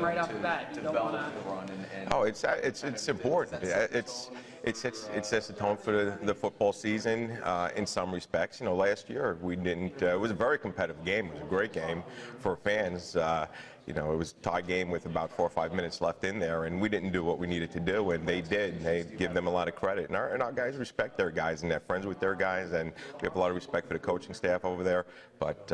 right off the bat. You don't want to. Oh, it's important. It sets the tone for the football season in some respects. You know, last year we didn't. It was a very competitive game. It was a great game for fans. You know, it was a tie game with about 4 or 5 minutes left in there, and we didn't do what we needed to do, and they did. And they give them a lot of credit, and our guys respect their guys, and they're friends with their guys, and we have a lot of respect for the coaching staff over there. But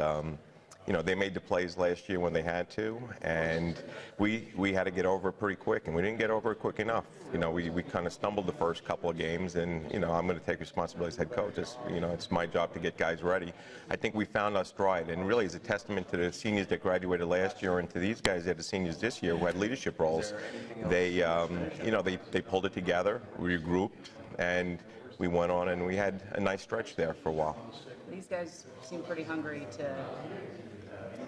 you know, they made the plays last year when they had to, and we had to get over it pretty quick, and we didn't get over it quick enough. You know, we kind of stumbled the first couple of games, and, you know, I'm going to take responsibility as head coach. You know, it's my job to get guys ready. I think we found our stride, and really is a testament to the seniors that graduated last year and to these guys that are seniors this year who had leadership roles. They, you know, they pulled it together, regrouped, and we went on, and we had a nice stretch there for a while. These guys seem pretty hungry to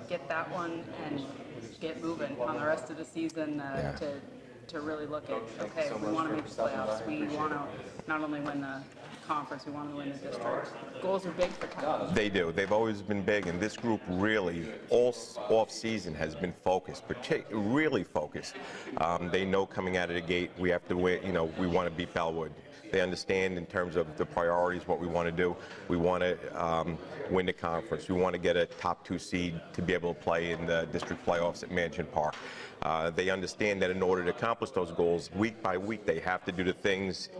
get that one and get moving on the rest of the season to really look at, okay, we want to make the playoffs. We want to not only win the conference, we want to win the district. Goals are big for Tyrone. They do. They've always been big, and this group really, all off-season, has been focused, really focused. They know coming out of the gate we have to win. You know, we want to beat Bellwood. They understand in terms of the priorities what we want to do. We want to win the conference. We want to get a top 2 seed to be able to play in the district playoffs at Mansion Park. They understand that in order to accomplish those goals, week by week, they have to do the things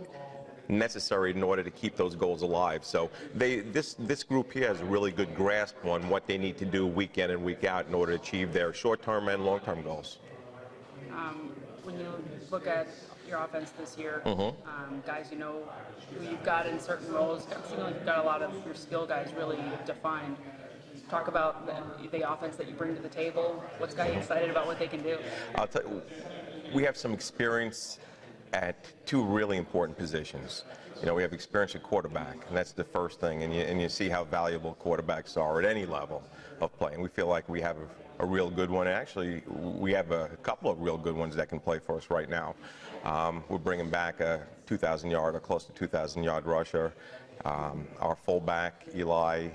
necessary in order to keep those goals alive. So this group here has a really good grasp on what they need to do week in and week out in order to achieve their short-term and long-term goals. When you look at your offense this year, guys you know who you've got in certain roles, it seems like you've got a lot of your skill guys really defined. Talk about the offense that you bring to the table. What's got you excited about what they can do? I'll tell you, we have some experience at 2 really important positions. You know, we have experience at quarterback, and that's the first thing, and you see how valuable quarterbacks are at any level of play. And we feel like we have a real good one. Actually, we have a couple of real good ones that can play for us right now. We're bringing back a 2,000-yard or close to 2,000-yard rusher. Our fullback, Eli,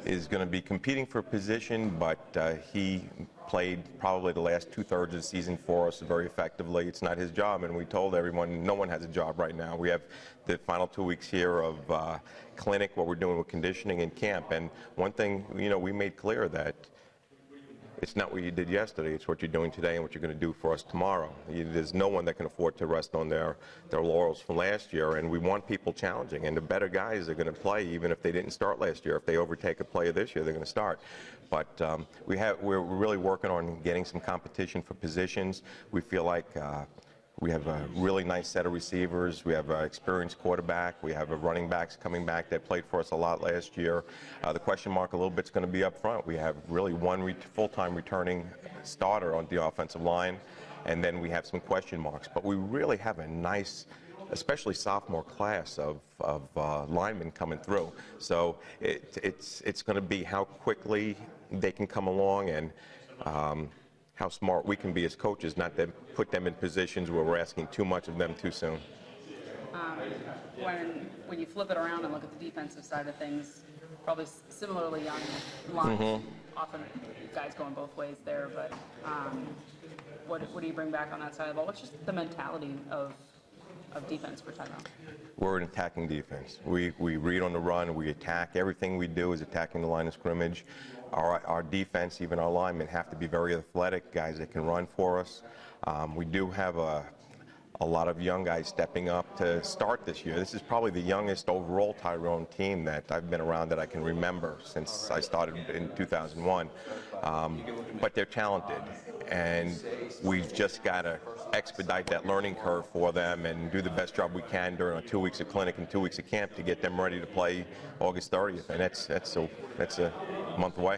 is going to be competing for a position, but he played probably the last 2/3 of the season for us very effectively. It's not his job, and we told everyone no one has a job right now. We have the final 2 weeks here of clinic, what we're doing with conditioning and camp. And one thing, you know, we made clear that it's not what you did yesterday, it's what you're doing today and what you're going to do for us tomorrow. There's no one that can afford to rest on their laurels from last year, and we want people challenging, and the better guys are going to play even if they didn't start last year. If they overtake a player this year, they're going to start. But we're really working on getting some competition for positions. We feel like we have a really nice set of receivers. We have an experienced quarterback. We have a running backs coming back that played for us a lot last year. The question mark a little bit is going to be up front. We have really one full-time returning starter on the offensive line, and then we have some question marks. But we really have a nice, especially sophomore class of linemen coming through. So it's going to be how quickly they can come along and how smart we can be as coaches, not to put them in positions where we're asking too much of them too soon. When you flip it around and look at the defensive side of things, probably similarly young lines, often guys going both ways there, but what do you bring back on that side of the ball? What's just the mentality of defense for Tyrone? We're an attacking defense. We read on the run, we attack. Everything we do is attacking the line of scrimmage. Our defense, even our linemen, have to be very athletic, guys that can run for us. We do have a lot of young guys stepping up to start this year. This is probably the youngest overall Tyrone team that I've been around that I can remember since I started in 2001. But they're talented, and we've just got to expedite that learning curve for them and do the best job we can during our 2 weeks of clinic and 2 weeks of camp to get them ready to play August 30th, and that's a month away.